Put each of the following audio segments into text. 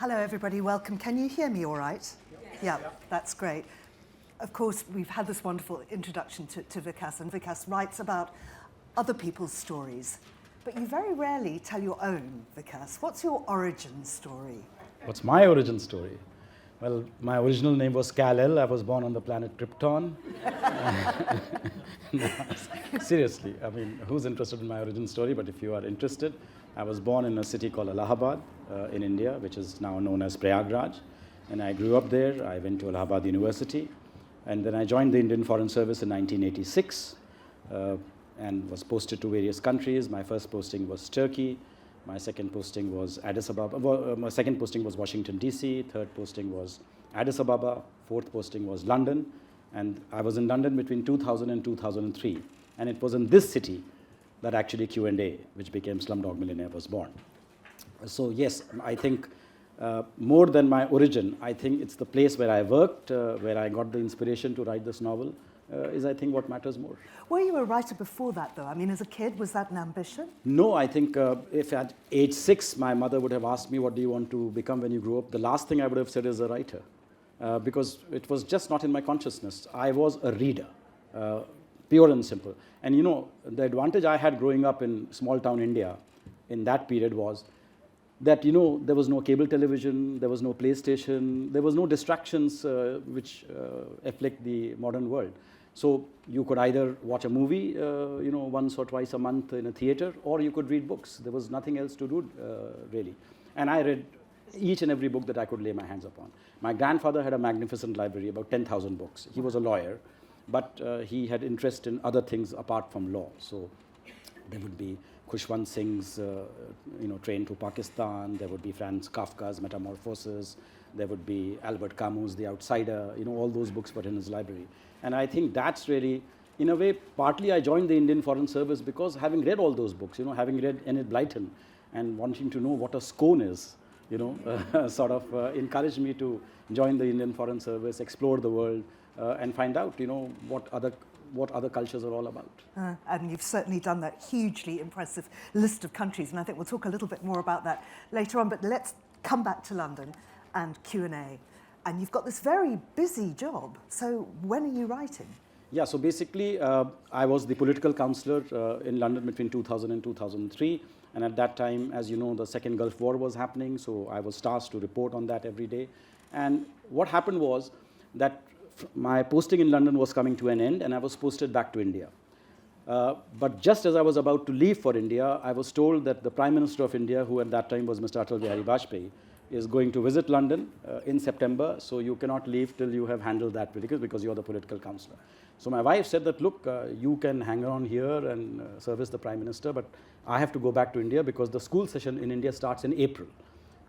Hello, everybody. Welcome. Can you hear me all right? Yeah, that's great. Of course, we've had this wonderful introduction to Vikas, and Vikas writes about other people's stories. But you very rarely tell your own, Vikas. What's your origin story? What's my origin story? Well, my original name was Kal-El. I was born on the planet Krypton. No, seriously, I mean, who's interested in my origin story? But if you are interested, I was born in a city called Allahabad in India, which is now known as Prayagraj. And I grew up there. I went to Allahabad University. And then I joined the Indian Foreign Service in 1986 and was posted to various countries. My first posting was Turkey. My second posting was Addis Ababa. My second posting was Washington, D.C. Third posting was Addis Ababa. Fourth posting was London. And I was in London between 2000 and 2003. And it was in this city that actually Q&A, which became Slumdog Millionaire, was born. So yes, I think more than my origin, I think it's the place where I worked, where I got the inspiration to write this novel, is I think what matters more. Were you a writer before that, though? I mean, as a kid, was that an ambition? No, I think if at age 6, my mother would have asked me, what do you want to become when you grow up? The last thing I would have said is a writer, because it was just not in my consciousness. I was a reader, pure and simple. And you know, the advantage I had growing up in small town India in that period was that, you know, there was no cable television, there was no PlayStation, there was no distractions which afflict the modern world. So you could either watch a movie, you know, once or twice a month in a theater, or you could read books. There was nothing else to do, really. And I read each and every book that I could lay my hands upon. My grandfather had a magnificent library, about 10,000 books. He was a lawyer, but he had interest in other things apart from law. So there would be Khushwant Singh's, you know, Train to Pakistan. There would be Franz Kafka's Metamorphosis. There would be Albert Camus' The Outsider. You know, all those books were in his library. And I think that's really, in a way, partly I joined the Indian Foreign Service because having read all those books, you know, having read Enid Blyton and wanting to know what a scone is, you know, sort of encouraged me to join the Indian Foreign Service, explore the world, and find out, you know, what other cultures are all about. And you've certainly done that hugely impressive list of countries, and I think we'll talk a little bit more about that later on, but let's come back to London and Q&A. And you've got this very busy job, so when are you writing? Yeah, so basically, I was the political counselor in London between 2000 and 2003, and at that time, as you know, the Second Gulf War was happening, so I was tasked to report on that every day. And what happened was that my posting in London was coming to an end, and I was posted back to India. But just as I was about to leave for India, I was told that the Prime Minister of India, who at that time was Mr. Atal Bihari Vajpayee, is going to visit London in September, so you cannot leave till you have handled that because you're the political counselor. So my wife said that, look, you can hang on here and service the Prime Minister, but I have to go back to India because the school session in India starts in April.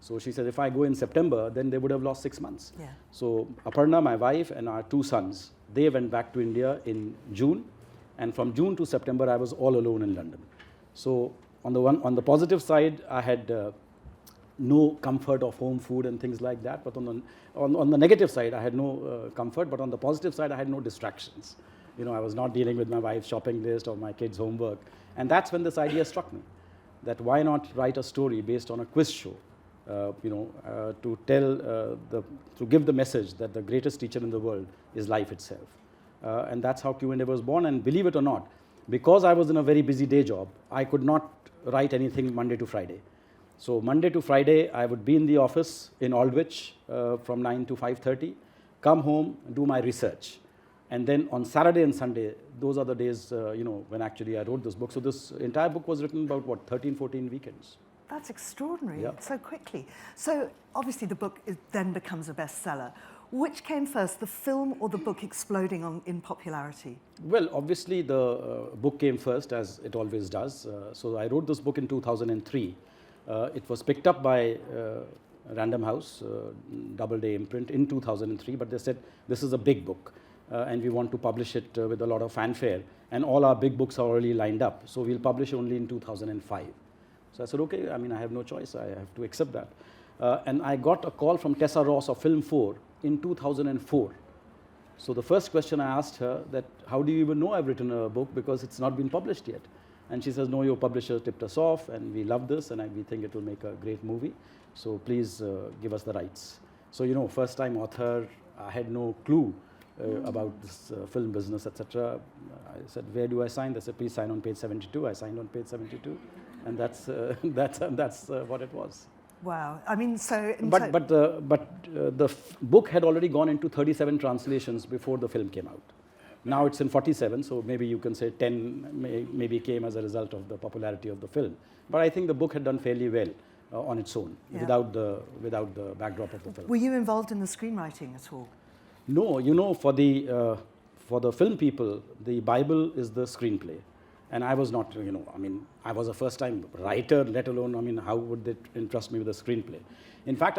So she said, if I go in September, then they would have lost 6 months. Yeah. So Aparna, my wife, and our 2 sons, they went back to India in June. And from June to September, I was all alone in London. So on the positive side, I had no comfort of home food and things like that. But on the negative side, I had no comfort. But on the positive side, I had no distractions. You know, I was not dealing with my wife's shopping list or my kids' homework. And that's when this idea struck me, that why not write a story based on a quiz show? To give the message that the greatest teacher in the world is life itself. And that's how Q&A was born. And believe it or not, because I was in a very busy day job, I could not write anything Monday to Friday. So Monday to Friday, I would be in the office in Aldwych from 9 to 5:30, come home, do my research. And then on Saturday and Sunday, those are the days, when actually I wrote this book. So this entire book was written about, 13, 14 weekends. That's extraordinary, yeah. So quickly. So obviously the book then becomes a bestseller. Which came first, the film or the book exploding in popularity? Well, obviously the book came first, as it always does. So I wrote this book in 2003. It was picked up by Random House, Doubleday imprint, in 2003, but they said, this is a big book, and we want to publish it with a lot of fanfare, and all our big books are already lined up, so we'll publish only in 2005. So I said, okay, I mean, I have no choice, I have to accept that. And I got a call from Tessa Ross of Film 4 in 2004. So the first question I asked her, that how do you even know I've written a book, because it's not been published yet? And she says, no, your publisher tipped us off, and we love this, and we think it will make a great movie. So please give us the rights. So, you know, first-time author, I had no clue about this film business, etc. I said, where do I sign? They said, please sign on page 72. I signed on page 72, and that's what it was. Wow. I mean, so... But the book had already gone into 37 translations before the film came out. Now it's in 47, so maybe you can say 10 maybe came as a result of the popularity of the film. But I think the book had done fairly well on its own, without the backdrop of the film. Were you involved in the screenwriting at all? No, you know, for the film people, the Bible is the screenplay. And I was not, you know, I mean, I was a first-time writer, let alone, I mean, how would they entrust me with a screenplay? In fact,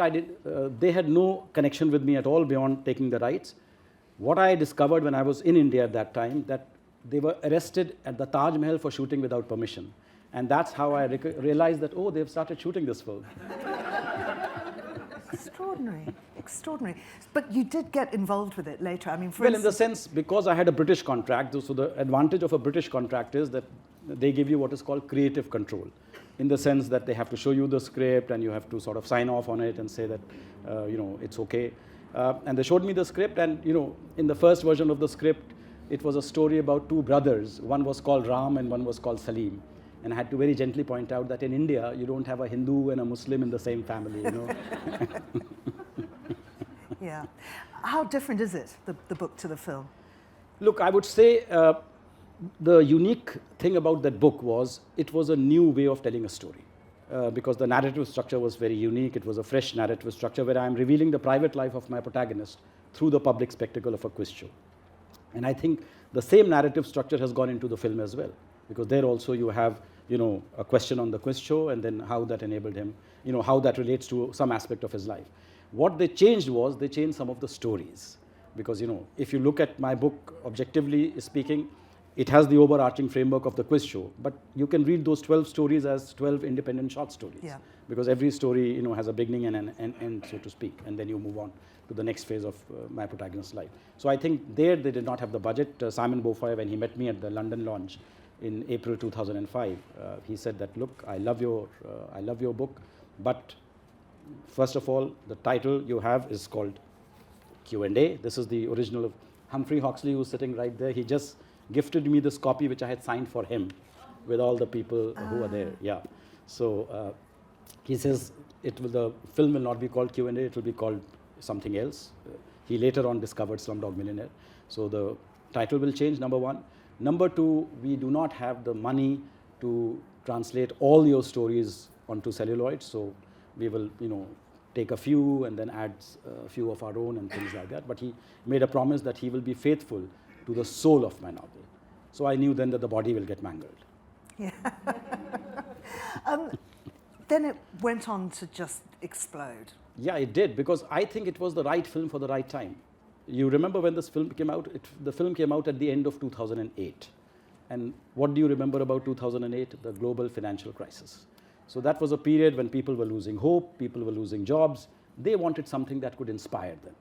they had no connection with me at all beyond taking the rights. What I discovered when I was in India at that time, that they were arrested at the Taj Mahal for shooting without permission. And that's how I realized that, oh, they've started shooting this film. Extraordinary, extraordinary. But you did get involved with it later. I mean, well, in the sense, because I had a British contract, so the advantage of a British contract is that they give you what is called creative control, in the sense that they have to show you the script and you have to sort of sign off on it and say that, you know, it's okay. And they showed me the script, and, you know, in the first version of the script, it was a story about two brothers. One was called Ram and one was called Salim. And I had to very gently point out that in India, you don't have a Hindu and a Muslim in the same family, you know. Yeah. How different is it, the book to the film? Look, I would say the unique thing about that book was it was a new way of telling a story. Because the narrative structure was very unique. It was a fresh narrative structure where I am revealing the private life of my protagonist through the public spectacle of a quiz show. And I think the same narrative structure has gone into the film as well. Because there also you have, you know, a question on the quiz show, and then how that enabled him, you know, how that relates to some aspect of his life. What they changed was they changed some of the stories. Because, you know, if you look at my book, objectively speaking, it has the overarching framework of the quiz show, but you can read those 12 stories as 12 independent short stories. Yeah. Because every story, you know, has a beginning and an end, so to speak, and then you move on to the next phase of my protagonist's life. So I think there they did not have the budget. Simon Beaufoy, when he met me at the London launch in April 2005, he said that, look, I love your book, but first of all, the title you have is called Q&A. This is the original of Humphrey Huxley, who's sitting right there. He just gifted me this copy, which I had signed for him, with all the people who were there. Yeah. So he says the film will not be called Q&A, it will be called something else. He later on discovered Slumdog Millionaire. So the title will change, number one. Number two, we do not have the money to translate all your stories onto celluloid. So we will, you know, take a few and then add a few of our own and things like that. But he made a promise that he will be faithful to the soul of my novel. So I knew then that the body will get mangled. Yeah. Then it went on to just explode. Yeah, it did, because I think it was the right film for the right time. You remember when this film came out? The film came out at the end of 2008. And what do you remember about 2008? The global financial crisis. So that was a period when people were losing hope, people were losing jobs. They wanted something that could inspire them.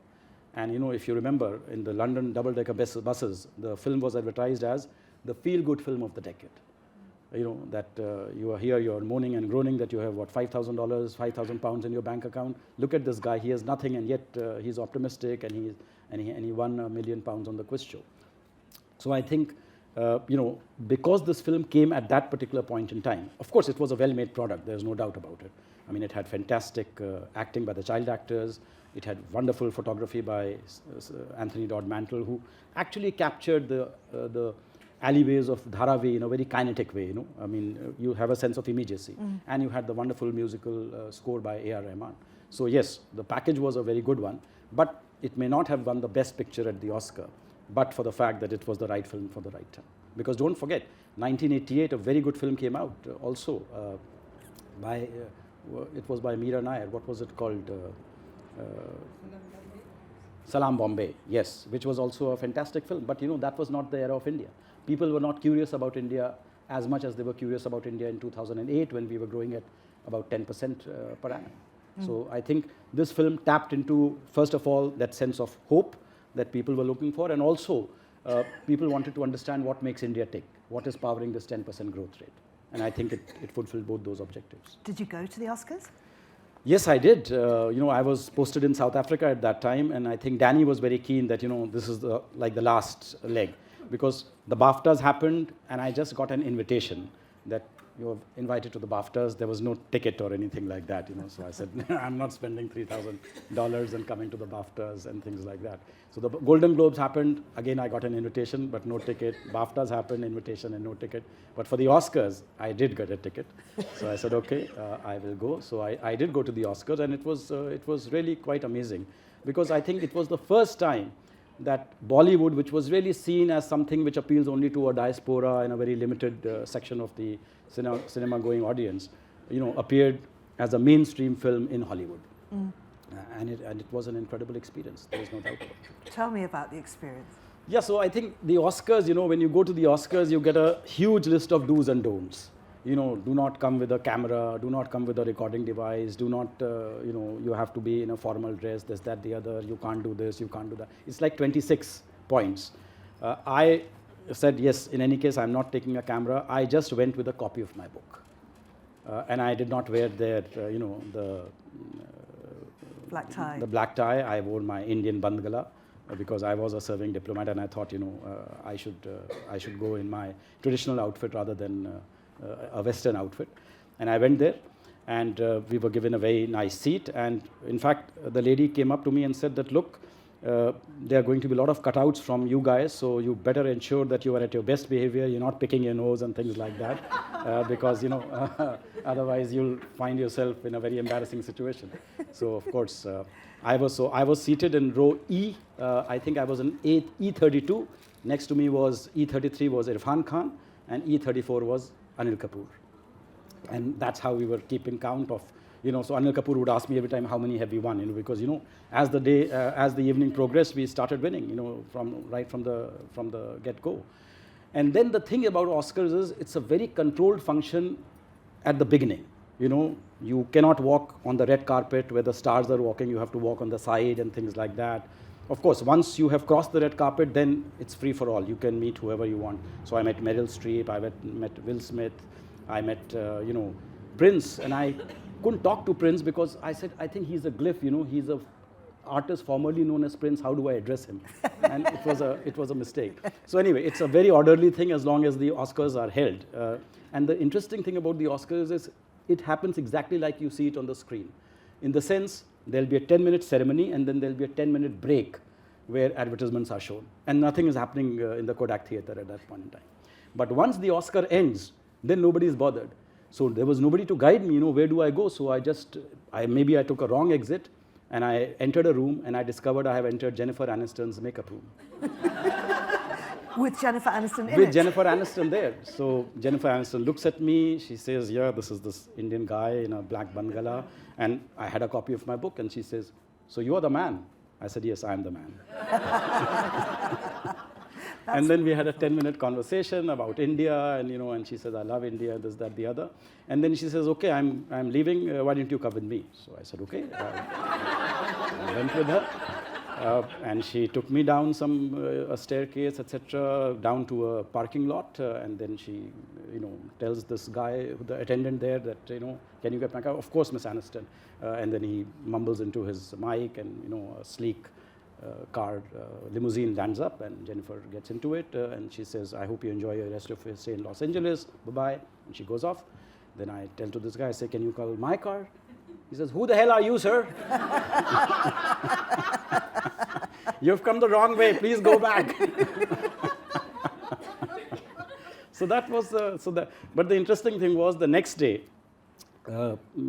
And, you know, if you remember, in the London double-decker buses, the film was advertised as the feel-good film of the decade. You know, that you are here, you're moaning and groaning that you have, what, $5,000, 5,000 pounds in your bank account. Look at this guy, he has nothing, and yet he's optimistic, and he won £1 million on the quiz show. So I think, you know, because this film came at that particular point in time, of course, it was a well-made product, there's no doubt about it. I mean, it had fantastic acting by the child actors. It had wonderful photography by Anthony Dodd Mantle, who actually captured the alleyways of Dharavi in a very kinetic way. You know, I mean, you have a sense of immediacy, and you had the wonderful musical score by A.R. Rahman. So yes, the package was a very good one, but it may not have won the Best Picture at the Oscar, but for the fact that it was the right film for the right time. Because don't forget, 1988, a very good film came out also by. It was by Meera Nair. What was it called? Salam Bombay, yes, which was also a fantastic film. But you know, that was not the era of India. People were not curious about India as much as they were curious about India in 2008 when we were growing at about 10% per annum. So I think this film tapped into, first of all, that sense of hope that people were looking for, and also people wanted to understand what makes India tick, what is powering this 10% growth rate. And I think it fulfilled both those objectives. Did you go to the Oscars? Yes, I did. I was posted in South Africa at that time, and I think Danny was very keen that, this is like the last leg, because the BAFTAs happened, and I just got an invitation that you're invited to the BAFTAs. There was no ticket or anything like that, So I said, I'm not spending $3,000 and coming to the BAFTAs and things like that. So the Golden Globes happened. Again, I got an invitation, but no ticket. BAFTAs happened, invitation and no ticket. But for the Oscars, I did get a ticket. So I said, okay, I will go. So I did go to the Oscars, and it was really quite amazing, because I think it was the first time that Bollywood, which was really seen as something which appeals only to a diaspora and a very limited section of the cinema-going audience, appeared as a mainstream film in Hollywood. And it was an incredible experience. There is no doubt about it. Tell me about the experience. Yeah, so I think the Oscars, when you go to the Oscars, you get a huge list of do's and don'ts. Do not come with a camera, do not come with a recording device, do not, you have to be in a formal dress, this, that, the other, you can't do this, you can't do that. It's like 26 points. I said, yes, in any case, I'm not taking a camera. I just went with a copy of my book. And I did not wear their, the black tie. The black tie. I wore my Indian bandgala because I was a serving diplomat, and I thought, I should go in my traditional outfit rather than a Western outfit. And I went there, and we were given a very nice seat. And in fact, the lady came up to me and said that, look, there are going to be a lot of cutouts from you guys, so you better ensure that you are at your best behavior, you're not picking your nose and things like that, because, otherwise you'll find yourself in a very embarrassing situation. So, of course, I was seated in row E. I think I was in E32. Next to me was E33 was Irfan Khan, and E34 was Anil Kapoor. And that's how we were keeping count of, so Anil Kapoor would ask me every time, how many have we won? Because, as the evening progressed, we started winning, from the get-go. And then the thing about Oscars is it's a very controlled function at the beginning. You cannot walk on the red carpet where the stars are walking. You have to walk on the side and things like that. Of course, once you have crossed the red carpet, then it's free for all. You can meet whoever you want. So I met Meryl Streep, I met Will Smith, I met, Prince, and I couldn't talk to Prince because I said, I think he's a glyph, he's a artist formerly known as Prince, how do I address him? And it was a mistake. So anyway, it's a very orderly thing as long as the Oscars are held. And the interesting thing about the Oscars is it happens exactly like you see it on the screen. In the sense, there'll be a 10-minute ceremony, and then there'll be a 10-minute break where advertisements are shown. And nothing is happening in the Kodak Theatre at that point in time. But once the Oscar ends, then nobody is bothered. So there was nobody to guide me, where do I go? So maybe I took a wrong exit, and I entered a room, and I discovered I have entered Jennifer Aniston's makeup room. With Jennifer Aniston in With it? Jennifer Aniston there. So Jennifer Aniston looks at me, she says, yeah, this is this Indian guy in a black bangala, and I had a copy of my book, and she says, so you are the man? I said, yes, I am the man. And then we had a 10-minute conversation about India, and she says, I love India, this, that, the other. And then she says, okay, I'm leaving, why don't you come with me? So I said, okay. I went with her. And she took me down a staircase, etc., down to a parking lot, and then she, tells this guy, the attendant there, that, can you get my car? Of course, Miss Aniston. And then he mumbles into his mic, and, a sleek car limousine lands up, and Jennifer gets into it, and she says, I hope you enjoy your rest of your stay in Los Angeles. Bye-bye. And she goes off. Then I tell to this guy, I say, can you call my car? He says, who the hell are you, sir? You've come the wrong way. Please go back. So that was but the interesting thing was the next day,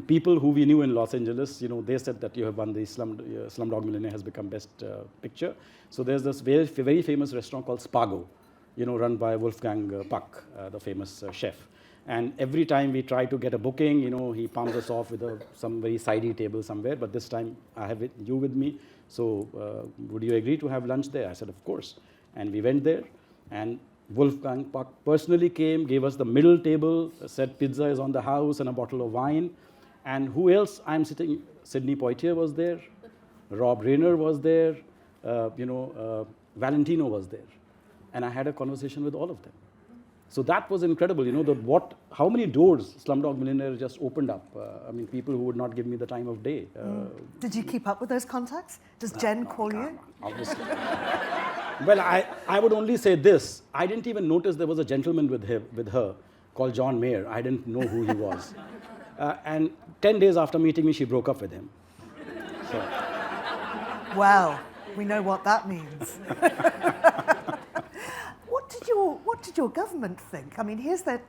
people who we knew in Los Angeles, they said that you have won the Slumdog Millionaire has become best picture. So there's this very, very famous restaurant called Spago, run by Wolfgang Puck, the famous chef. And every time we try to get a booking, he palms us off with some very sidey table somewhere. But this time I have you with me. So would you agree to have lunch there? I said, of course. And we went there. And Wolfgang Puck personally came, gave us the middle table, said pizza is on the house and a bottle of wine. And who else? I'm sitting, Sidney Poitier was there. Rob Reiner was there. Valentino was there. And I had a conversation with all of them. So that was incredible, how many doors Slumdog Millionaire just opened up. I mean, people who would not give me the time of day. Did you keep up with those contacts? Does Jen call you? Obviously. Well, I would only say this. I didn't even notice there was a gentleman with her called John Mayer. I didn't know who he was. And 10 days after meeting me, she broke up with him. So. Well, we know what that means. What did your government think? I mean, here's a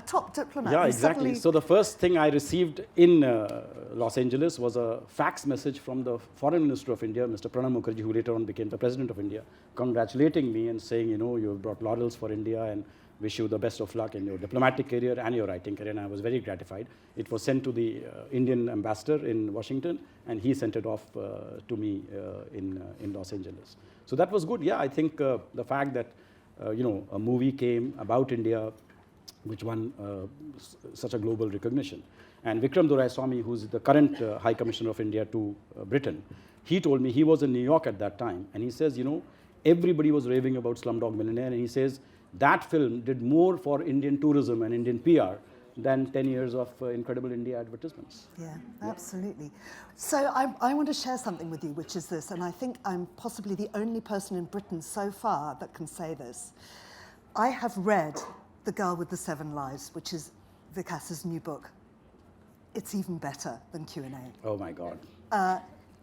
top diplomat. Yeah, exactly. So the first thing I received in Los Angeles was a fax message from the Foreign Minister of India, Mr. Pranab Mukherjee, who later on became the President of India, congratulating me and saying, you've brought laurels for India and wish you the best of luck in your diplomatic career and your writing career. And I was very gratified. It was sent to the Indian ambassador in Washington, and he sent it off to me in Los Angeles. So that was good. Yeah, I think the fact that a movie came about India, which won such a global recognition. And Vikram Doraiswamy, who's the current High Commissioner of India to Britain, he told me, he was in New York at that time, and he says, everybody was raving about Slumdog Millionaire, and he says, that film did more for Indian tourism and Indian PR than 10 years of incredible India advertisements. Yeah, absolutely. So I want to share something with you, which is this, and I think I'm possibly the only person in Britain so far that can say this. I have read The Girl with the Seven Lives, which is Vikas's new book. It's even better than Q&A. Oh my God.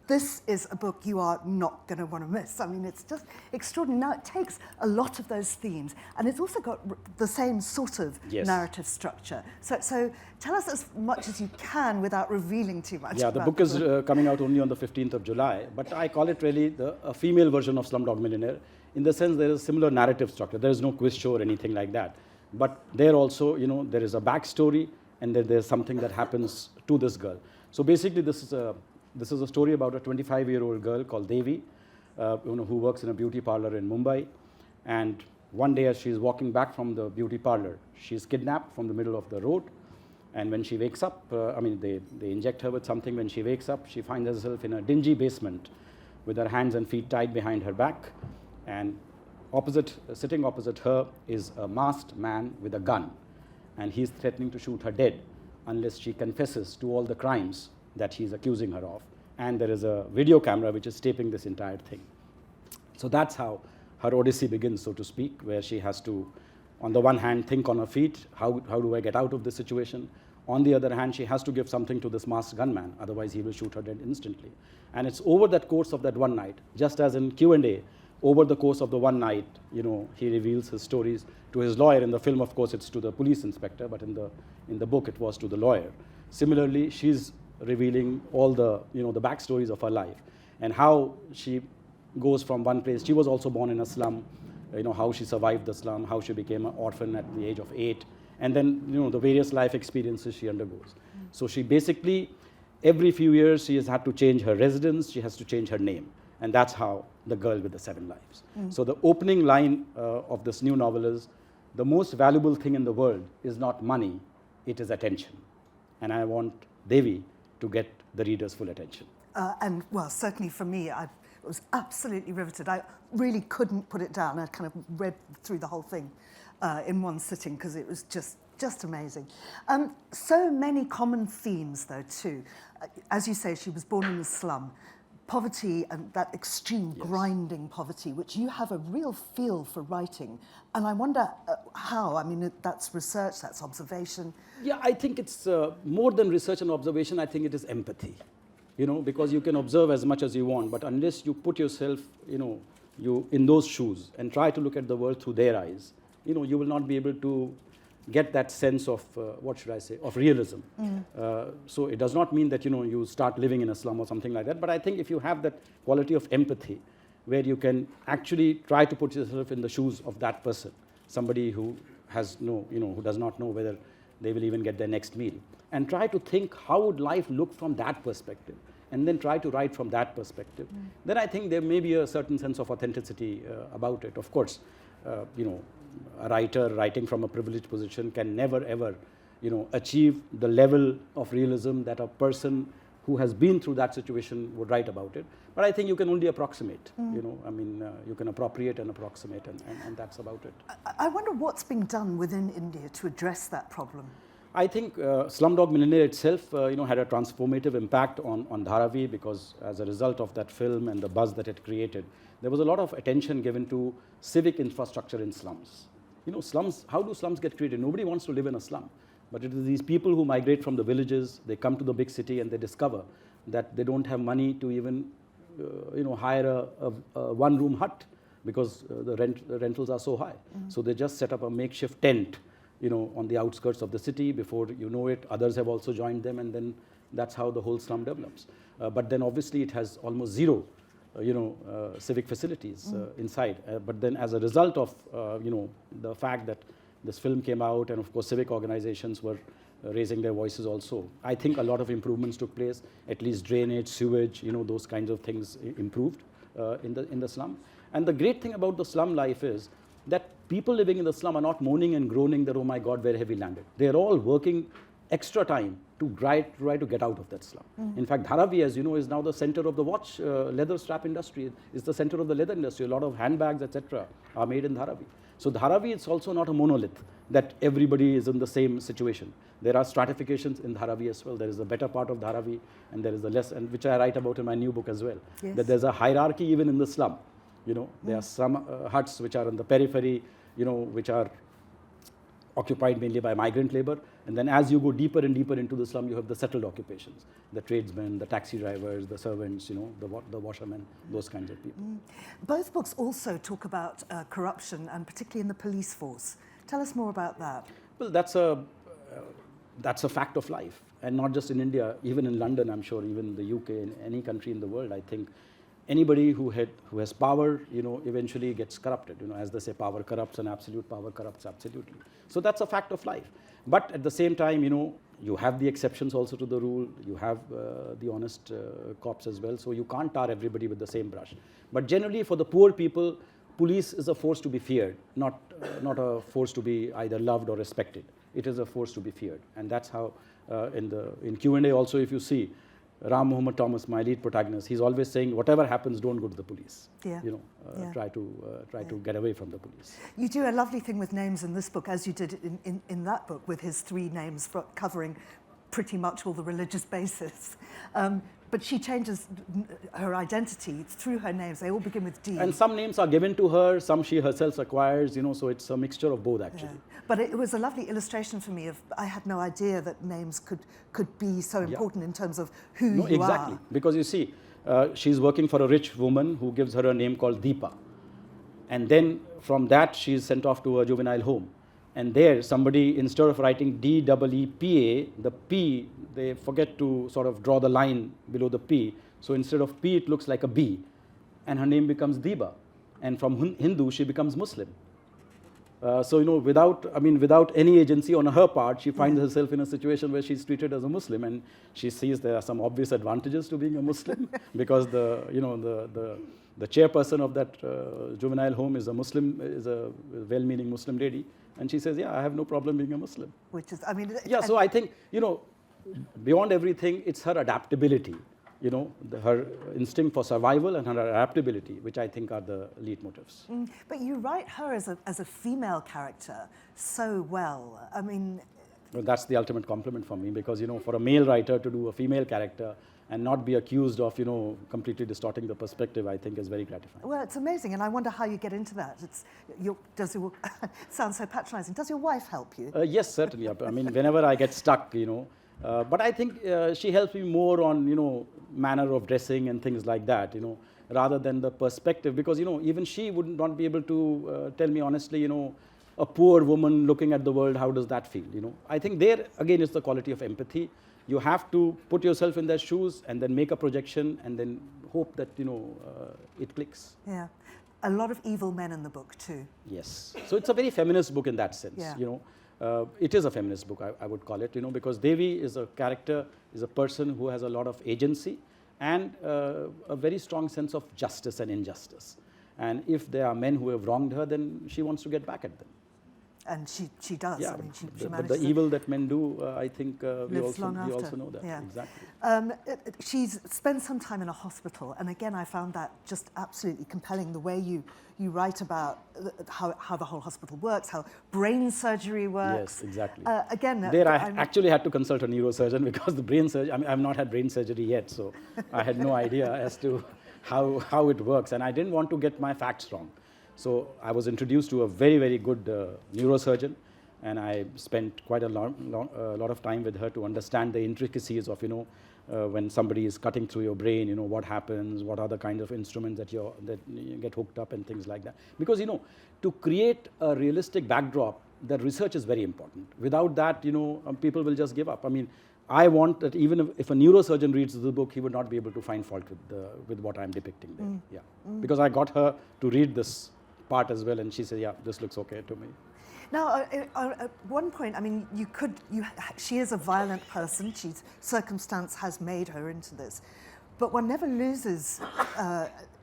This is a book you are not going to want to miss. I mean, it's just extraordinary. Now, it takes a lot of those themes, and it's also got the same sort of narrative structure. So tell us as much as you can without revealing too much. Yeah, the book is coming out only on the 15th of July, but I call it really a female version of Slumdog Millionaire, in the sense there is a similar narrative structure. There is no quiz show or anything like that. But there also, there is a backstory, and then there's something that happens to this girl. So basically, this is a story about a 25-year-old girl called Devi, who works in a beauty parlor in Mumbai. And one day, as she's walking back from the beauty parlor, she's kidnapped from the middle of the road. And when she wakes up, they inject her with something. When she wakes up, she finds herself in a dingy basement with her hands and feet tied behind her back. And sitting opposite her is a masked man with a gun. And he's threatening to shoot her dead unless she confesses to all the crimes that he's accusing her of. And there is a video camera which is taping this entire thing. So that's how her odyssey begins, so to speak, where she has to, on the one hand, think on her feet, how do I get out of this situation? On the other hand, she has to give something to this masked gunman, otherwise he will shoot her dead instantly. And it's over that course of that one night, just as in Q&A, over the course of the one night, he reveals his stories to his lawyer. In the film, of course, it's to the police inspector, but in the book, it was to the lawyer. Similarly, she's revealing all the backstories of her life and how she goes from one place. She was also born in a slum, how she survived the slum, how she became an orphan at the age of 8, and then the various life experiences she undergoes. So she basically, every few years, she has had to change her residence, she has to change her name, and that's how The Girl with the Seven Lives. So the opening line of this new novel is, the most valuable thing in the world is not money, it is attention. And I want Devi to get the reader's full attention. And, well, certainly for me, I was absolutely riveted. I really couldn't put it down. I kind of read through the whole thing in one sitting because it was just amazing. So many common themes, though, too. As you say, she was born in a slum. Poverty and that extreme grinding poverty, which you have a real feel for writing. And I wonder how. I mean, that's research, that's observation. Yeah, I think it's more than research and observation. I think it is empathy, because you can observe as much as you want, but unless you put yourself, you in those shoes and try to look at the world through their eyes, you will not be able to get that sense of, of realism. So it does not mean that, you start living in a slum or something like that, but I think if you have that quality of empathy, where you can actually try to put yourself in the shoes of that person, somebody who has who does not know whether they will even get their next meal, and try to think how would life look from that perspective, and then try to write from that perspective, then I think there may be a certain sense of authenticity about it. Of course, a writer writing from a privileged position can never ever achieve the level of realism that a person who has been through that situation would write about it. But I think you can only approximate, you can appropriate and approximate, and that's about it. I wonder what's being done within India to address that problem. I think Slumdog Millionaire itself, had a transformative impact on Dharavi, because as a result of that film and the buzz that it created, there was a lot of attention given to civic infrastructure in slums. Slums, how do slums get created? Nobody wants to live in a slum. But it is these people who migrate from the villages, they come to the big city and they discover that they don't have money to even, hire a one-room hut, because the rentals are so high. So they just set up a makeshift tent, on the outskirts of the city. Before you know it, others have also joined them, and then that's how the whole slum develops. But then obviously it has almost zero, civic facilities inside. But then as a result of, the fact that this film came out, and of course civic organizations were raising their voices also, I think a lot of improvements took place. At least drainage, sewage, those kinds of things improved in the slum. And the great thing about the slum life is that people living in the slum are not moaning and groaning that, oh my God, where have we landed? They're all working extra time to try to get out of that slum. In fact, Dharavi, as you know, is now the center of the watch leather strap industry. It's the center of the leather industry. A lot of handbags, etc., are made in Dharavi. So Dharavi is also not a monolith that everybody is in the same situation. There are stratifications in Dharavi as well. There is a better part of Dharavi, and there is a less, and which I write about in my new book as well. Yes. That there's a hierarchy even in the slum. There are some huts which are on the periphery, which are occupied mainly by migrant labor. And then as you go deeper and deeper into the slum, you have the settled occupations, the tradesmen, the taxi drivers, the servants, the washermen, those kinds of people. Both books also talk about corruption, and particularly in the police force. Tell us more about that. Well, that's a fact of life, and not just in India, even in London, I'm sure, even in the UK, in any country in the world. I think anybody who has power, eventually gets corrupted. As they say, power corrupts, and absolute power corrupts absolutely. So that's a fact of life. But at the same time, you have the exceptions also to the rule. You have the honest cops as well. So you can't tar everybody with the same brush. But generally, for the poor people, police is a force to be feared, not a force to be either loved or respected. It is a force to be feared, and that's how in Q&A also, if you see, Ram Mohammed Thomas, my lead protagonist, he's always saying, whatever happens, don't go to the police. Try to get away from the police. You do a lovely thing with names in this book, as you did in that book, with his 3 names covering pretty much all the religious bases. But she changes her identity through her names. They all begin with D. And some names are given to her, some she herself acquires, so it's a mixture of both, actually. Yeah. But it was a lovely illustration for me of, I had no idea that names could be so important in terms of who you are. Exactly, because you see, she's working for a rich woman who gives her a name called Deepa. And then from that, she's sent off to a juvenile home. And there, somebody, instead of writing D-E-E-P-A, the P, they forget to sort of draw the line below the P. So instead of P, it looks like a B. And her name becomes Deepa. And from Hindu, she becomes Muslim. So, without any agency on her part, she finds herself in a situation where she's treated as a Muslim. And she sees there are some obvious advantages to being a Muslim because the chairperson of that juvenile home is a Muslim, is a well-meaning Muslim lady. And she says, yeah, I have no problem being a Muslim. Which is, so I think, beyond everything, it's her adaptability, her instinct for survival and her adaptability, which I think are the lead motives. But you write her as a female character so well. Well, that's the ultimate compliment for me, because, for a male writer to do a female character and not be accused of, completely distorting the perspective, I think is very gratifying. Well, it's amazing, and I wonder how you get into that. Sounds so patronizing. Does your wife help you? Yes, certainly. Whenever I get stuck, but I think she helps me more on, manner of dressing and things like that, rather than the perspective, because, even she would not be able to tell me honestly, a poor woman looking at the world, how does that feel, I think there, again, is the quality of empathy. You have to put yourself in their shoes and then make a projection and then hope that, it clicks. Yeah. A lot of evil men in the book, too. Yes. So it's a very feminist book in that sense, Yeah. It is a feminist book, I would call it, because Devi is a character, is a person who has a lot of agency and a very strong sense of justice and injustice. And if there are men who have wronged her, then she wants to get back at them. And she does. Yeah, I mean, she but manages the evil that men do, I think we lives long we after. also know that. Yeah. Exactly. She's spent some time in a hospital, and again, I found that just absolutely compelling, the way you write about how the whole hospital works, how brain surgery works. Yes, exactly. Again, there I actually had to consult a neurosurgeon because the brain surgery, I mean, I've not had brain surgery yet, so I had no idea as to how it works, and I didn't want to get my facts wrong. So I was introduced to a very, very good neurosurgeon, and I spent quite a lot of time with her to understand the intricacies of, when somebody is cutting through your brain, what happens, what are the kinds of instruments that you get hooked up and things like that. Because, to create a realistic backdrop, the research is very important. Without that, people will just give up. I mean, I want that even if a neurosurgeon reads the book, he would not be able to find fault with what I'm depicting there. Because I got her to read this part as well, and she said, yeah, this looks okay to me. Now, at one point, I mean, she is a violent person. Circumstance has made her into this. But one never loses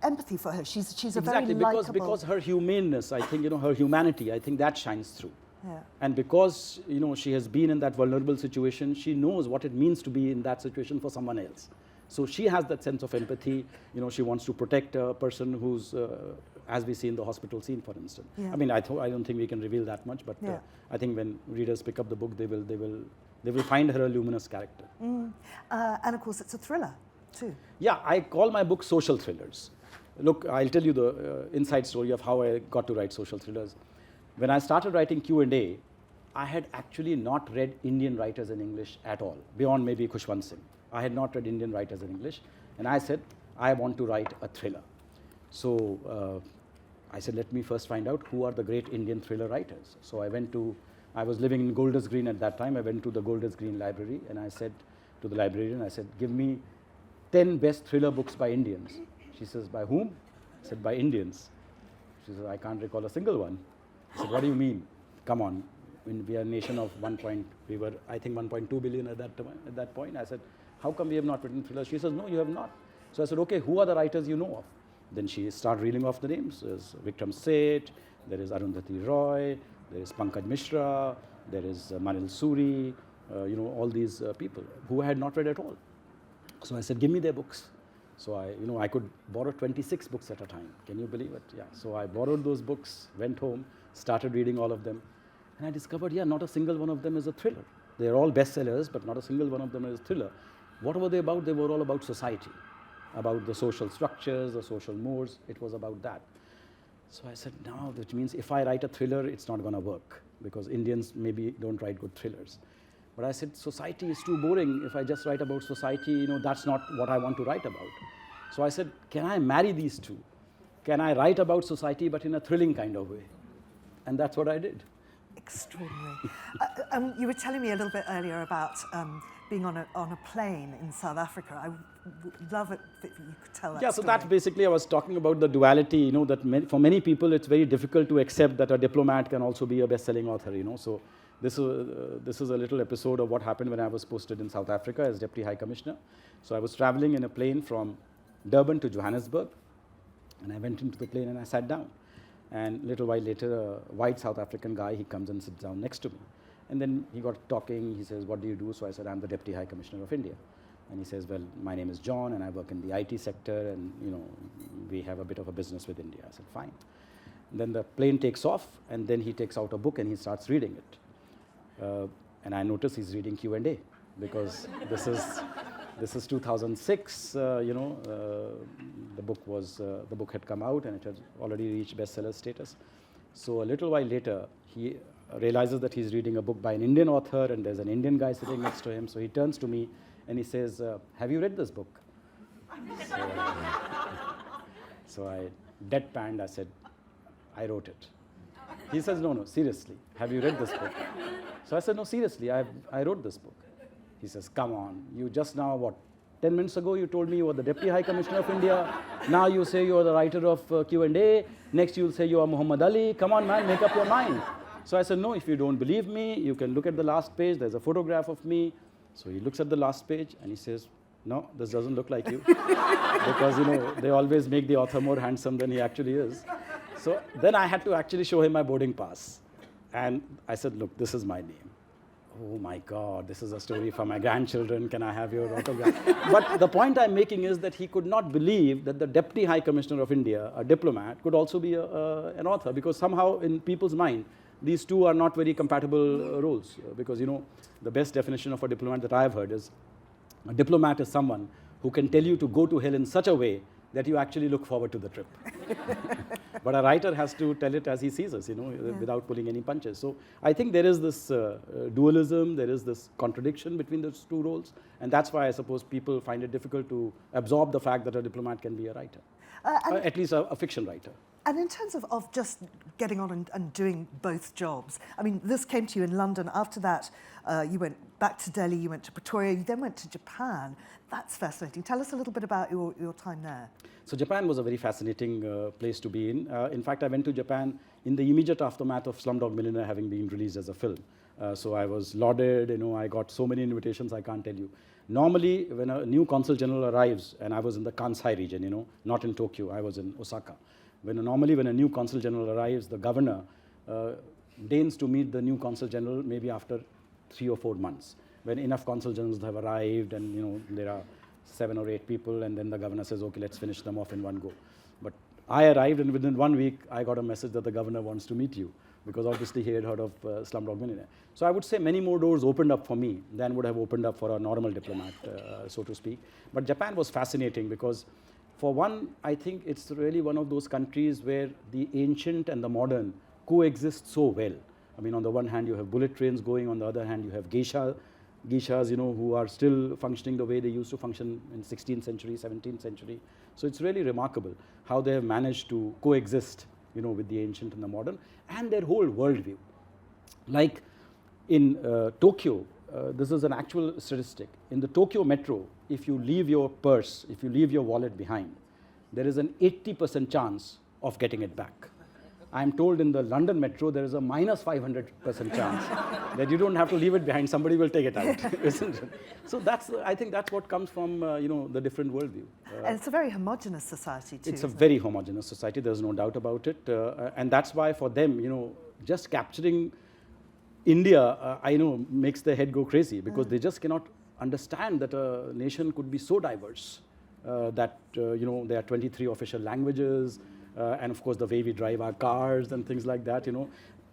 empathy for her. She's a very likable... because her humaneness, I think, her humanity, I think that shines through. Yeah. And because, she has been in that vulnerable situation, she knows what it means to be in that situation for someone else. So she has that sense of empathy. She wants to protect a person who's, as we see in the hospital scene, for instance. Yeah. I mean, I don't think we can reveal that much, but I think when readers pick up the book, they will find her a luminous character. And of course, it's a thriller too. Yeah, I call my books social thrillers. Look, I'll tell you the inside story of how I got to write social thrillers. When I started writing Q&A, I had actually not read Indian writers in English at all, beyond maybe Khushwant Singh. I had not read Indian writers in English, and I said, I want to write a thriller. So I said, let me first find out who are the great Indian thriller writers. So I was living in Golders Green at that time. I went to the Golders Green library, and I said to the librarian, I said, give me 10 best thriller books by Indians. She says, by whom? I said, by Indians. She says, I can't recall a single one. I said, what do you mean? Come on. We are a nation of we were, I think, 1.2 billion at that point. I said, how come we have not written thrillers? She says, no, you have not. So I said, okay, who are the writers you know of? Then she started reeling off the names. There's Vikram Seth, there is Arundhati Roy, there is Pankaj Mishra, there is Manil Suri, all these people who I had not read at all. So I said, give me their books. So I could borrow 26 books at a time. Can you believe it? Yeah. So I borrowed those books, went home, started reading all of them, and I discovered, not a single one of them is a thriller. They're all bestsellers, but not a single one of them is a thriller. What were they about? They were all about society, about the social structures, the social mores. It was about that. So I said, no, which means if I write a thriller, it's not going to work, because Indians maybe don't write good thrillers. But I said, society is too boring. If I just write about society, that's not what I want to write about. So I said, can I marry these two? Can I write about society, but in a thrilling kind of way? And that's what I did. Extraordinary. You were telling me a little bit earlier about being on a plane in South Africa. I would love it if you could tell that story. So that's basically, I was talking about the duality, that for many people, it's very difficult to accept that a diplomat can also be a best-selling author, So this is a little episode of what happened when I was posted in South Africa as Deputy High Commissioner. So I was traveling in a plane from Durban to Johannesburg, and I went into the plane and I sat down. And a little while later, a white South African guy, he comes and sits down next to me. And then he got talking, he says, what do you do? So I said, I'm the Deputy High Commissioner of India. And he says, well, my name is John, and I work in the IT sector, and we have a bit of a business with India. I said, fine. And then the plane takes off, and then he takes out a book and he starts reading it. And I notice he's reading Q&A, because this is 2006. The book had come out and it had already reached bestseller status. So a little while later, he realizes that he's reading a book by an Indian author, and there's an Indian guy sitting next to him. So he turns to me and he says, have you read this book? So I deadpanned. I said, I wrote it. He says, no, seriously, have you read this book? So I said, no, seriously, I wrote this book. He says, come on, you just now, 10 minutes ago you told me you were the Deputy High Commissioner of India. Now you say you are the writer of Q&A. Next you'll say you are Muhammad Ali. Come on, man, make up your mind. So I said, no, if you don't believe me, you can look at the last page. There's a photograph of me. So he looks at the last page and he says, no, this doesn't look like you. Because, they always make the author more handsome than he actually is. So then I had to actually show him my boarding pass. And I said, look, this is my name. Oh my God, this is a story for my grandchildren. Can I have your autograph? But the point I'm making is that he could not believe that the Deputy High Commissioner of India, a diplomat, could also be an author, because somehow in people's mind, these two are not very compatible roles. Because, the best definition of a diplomat that I've heard is, a diplomat is someone who can tell you to go to hell in such a way that you actually look forward to the trip. But a writer has to tell it as he sees us, without pulling any punches. So I think there is this dualism, there is this contradiction between those two roles, and that's why I suppose people find it difficult to absorb the fact that a diplomat can be a writer, at least a fiction writer. And in terms of just getting on and doing both jobs, I mean, this came to you in London. After that, you went back to Delhi, you went to Pretoria, you then went to Japan. That's fascinating. Tell us a little bit about your time there. So Japan was a very fascinating place to be in. In fact, I went to Japan in the immediate aftermath of Slumdog Millionaire having been released as a film. So I was lauded, I got so many invitations, I can't tell you. Normally, when a new consul general arrives, and I was in the Kansai region, not in Tokyo, I was in Osaka. Normally when a new consul general arrives, the governor deigns to meet the new consul general maybe after 3 or 4 months, when enough consul generals have arrived and there are 7 or 8 people, and then the governor says, okay, let's finish them off in one go. But I arrived, and within 1 week, I got a message that the governor wants to meet you, because obviously he had heard of Slumdog Millionaire. So I would say many more doors opened up for me than would have opened up for a normal diplomat, so to speak. But Japan was fascinating because, for one, I think it's really one of those countries where the ancient and the modern coexist so well. I mean, on the one hand, you have bullet trains going, on the other hand, you have geishas, who are still functioning the way they used to function in 16th century, 17th century. So it's really remarkable how they have managed to coexist, with the ancient and the modern, and their whole worldview. Like in Tokyo, this is an actual statistic. In the Tokyo metro, if you leave your purse, if you leave your wallet behind, there is an 80% chance of getting it back. I'm told in the London metro, there is a minus 500% chance that you don't have to leave it behind, somebody will take it out, isn't it? So I think that's what comes from, the different worldview. And it's a very homogenous society too. It's a very homogeneous society, there's no doubt about it. And that's why for them, just capturing India, I know, makes their head go crazy, because they just cannot understand that a nation could be so diverse, that, there are 23 official languages, and of course the way we drive our cars and things like that,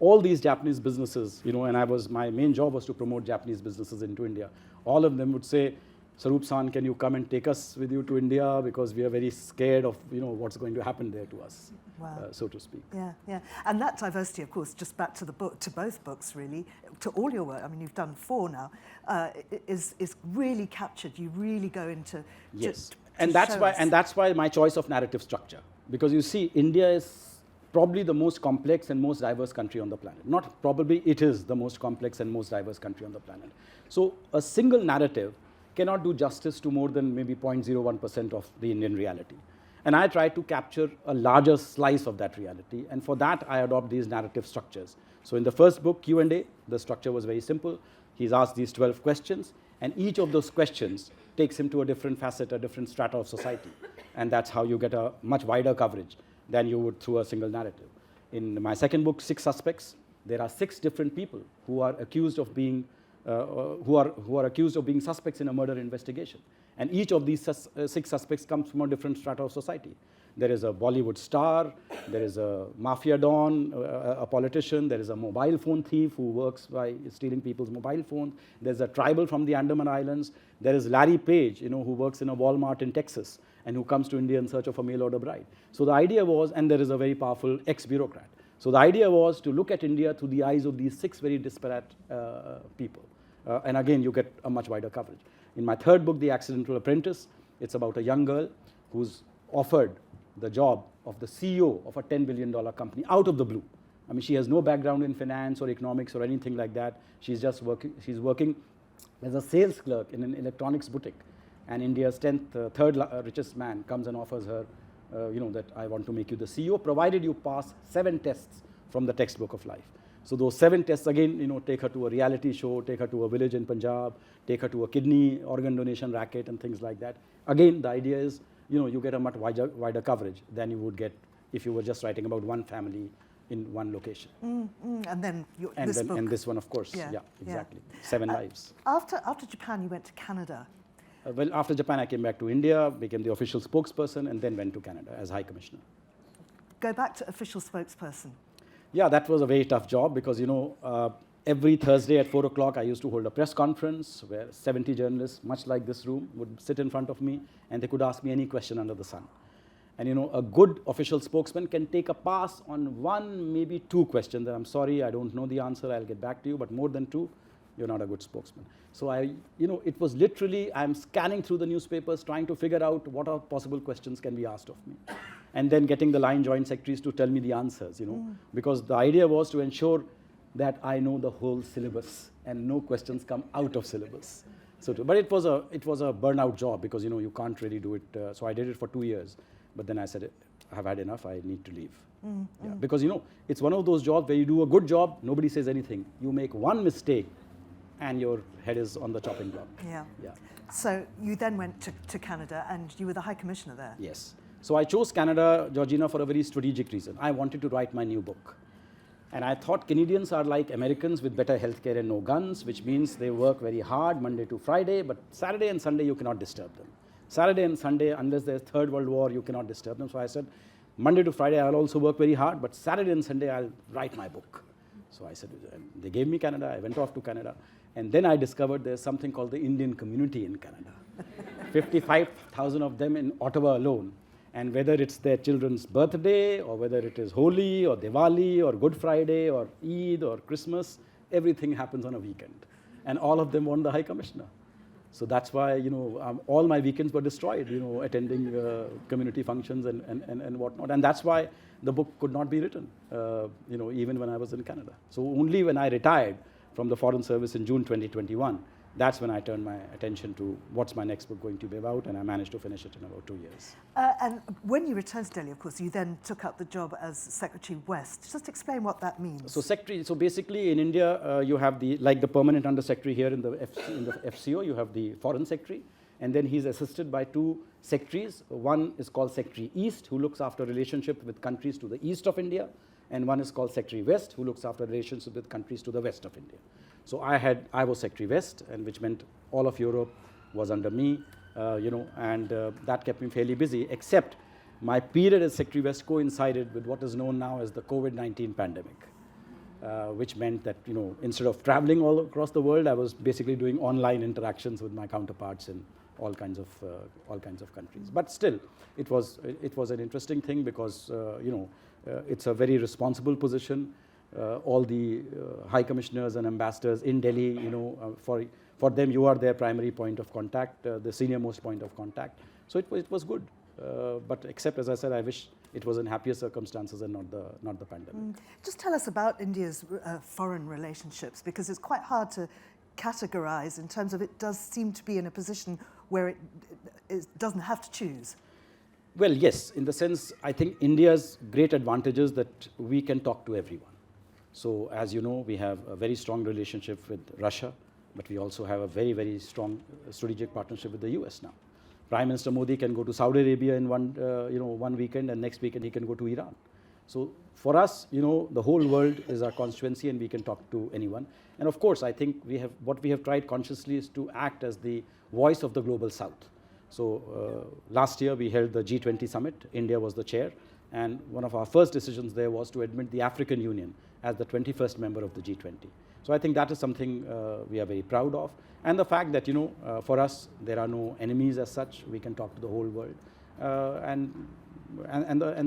all these Japanese businesses, and my main job was to promote Japanese businesses into India. All of them would say, Swarup-san, can you come and take us with you to India, because we are very scared of, what's going to happen there to us, so to speak. Yeah. And that diversity, of course, just back to the book, to both books really, to all your work, I mean, you've done 4 now, is really captured. You really go into... Yes, and that's why my choice of narrative structure. Because you see, India is probably the most complex and most diverse country on the planet. Not probably, it is the most complex and most diverse country on the planet. So a single narrative cannot do justice to more than maybe 0.01% of the Indian reality. And I try to capture a larger slice of that reality, and for that I adopt these narrative structures. So in the first book, Q&A, the structure was very simple. He's asked these 12 questions, and each of those questions takes him to a different facet, a different strata of society. And that's how you get a much wider coverage than you would through a single narrative. In my second book, 6 Suspects, there are 6 different people who are accused of being accused of being suspects in a murder investigation. And each of these 6 suspects comes from a different strata of society. There is a Bollywood star, there is a mafia don, a politician, there is a mobile phone thief who works by stealing people's mobile phones, there's a tribal from the Andaman Islands, there is Larry Page, who works in a Walmart in Texas and who comes to India in search of a mail order bride. So the idea was, and there is a very powerful ex-bureaucrat. So the idea was to look at India through the eyes of these 6 very disparate people. And again, you get a much wider coverage. In my third book, The Accidental Apprentice, it's about a young girl who's offered the job of the CEO of a $10 billion company out of the blue. I mean, she has no background in finance or economics or anything like that. She's working as a sales clerk in an electronics boutique. And India's 10th, third richest man comes and offers her, that I want to make you the CEO, provided you pass 7 tests from the textbook of life. So those 7 tests, again, take her to a reality show, take her to a village in Punjab, take her to a kidney organ donation racket and things like that. Again, the idea is, you get a much wider coverage than you would get if you were just writing about one family in one location. And then And this book. and this one, of course. Yeah, Yeah, yeah. exactly. 7 lives. After Japan, you went to Canada. Well, after Japan, I came back to India, became the official spokesperson, and then went to Canada as High Commissioner. Go back to official spokesperson. Yeah, that was a very tough job because, every Thursday at 4 o'clock, I used to hold a press conference where 70 journalists, much like this room, would sit in front of me and they could ask me any question under the sun. And, a good official spokesman can take a pass on one, maybe two questions. I'm sorry, I don't know the answer, I'll get back to you, but more than two, you're not a good spokesman. So it was literally, I'm scanning through the newspapers, trying to figure out what are possible questions can be asked of me. And then getting the line joint secretaries to tell me the answers, because the idea was to ensure that I know the whole syllabus and no questions come out of syllabus. But it was a burnout job because, you can't really do it. So I did it for 2 years. But then I said, I have had enough, I need to leave. Yeah, because, it's one of those jobs where you do a good job, nobody says anything. You make one mistake and your head is on the chopping block. Yeah. Yeah. So you then went to Canada and you were the High Commissioner there. Yes. So I chose Canada, Georgina, for a very strategic reason. I wanted to write my new book. And I thought Canadians are like Americans with better healthcare and no guns, which means they work very hard Monday to Friday, but Saturday and Sunday you cannot disturb them. Saturday and Sunday, unless there's Third World War, you cannot disturb them. So I said, Monday to Friday I'll also work very hard, but Saturday and Sunday I'll write my book. So I said, they gave me Canada, I went off to Canada, and then I discovered there's something called the Indian community in Canada. 55,000 of them in Ottawa alone. And whether it's their children's birthday, or whether it is Holi, or Diwali, or Good Friday, or Eid, or Christmas, everything happens on a weekend. And all of them want the High Commissioner. So that's why, all my weekends were destroyed, attending community functions and whatnot. And that's why the book could not be written, even when I was in Canada. So only when I retired from the Foreign Service in June 2021, that's when I turned my attention to what's my next book going to be about, and I managed to finish it in about 2 years. And when you returned to Delhi, of course, you then took up the job as Secretary West. Just explain what that means. So basically in India, you have the permanent Under-Secretary here in the FCO, you have the Foreign Secretary, and then he's assisted by 2 secretaries. One is called Secretary East, who looks after relationship with countries to the east of India, and one is called Secretary West, who looks after relations with countries to the west of India. So I was Secretary West, and which meant all of Europe was under me, and that kept me fairly busy, except my period as Secretary West coincided with what is known now as the COVID-19 pandemic, which meant that, instead of traveling all across the world, I was basically doing online interactions with my counterparts in all kinds of countries. But still, it was an interesting thing because, it's a very responsible position. All the high commissioners and ambassadors in Delhi, for them, you are their primary point of contact, the senior most point of contact. So it was good. But except, as I said, I wish it was in happier circumstances and not the pandemic. Just tell us about India's foreign relationships, because it's quite hard to categorize in terms of it does seem to be in a position where it doesn't have to choose. Well, yes, in the sense, I think India's great advantage is that we can talk to everyone. So, as you know, we have a very strong relationship with Russia, but we also have a very, very strong strategic partnership with the US now. Prime Minister Modi can go to Saudi Arabia in one weekend, and next weekend he can go to Iran. So, for us, the whole world is our constituency, and we can talk to anyone. And of course, I think what we have tried consciously is to act as the voice of the global South. So, last year we held the G20 summit. India was the chair. And one of our first decisions there was to admit the African Union as the 21st member of the G20. So I think that is something we are very proud of. And the fact that, for us, there are no enemies as such. We can talk to the whole world. And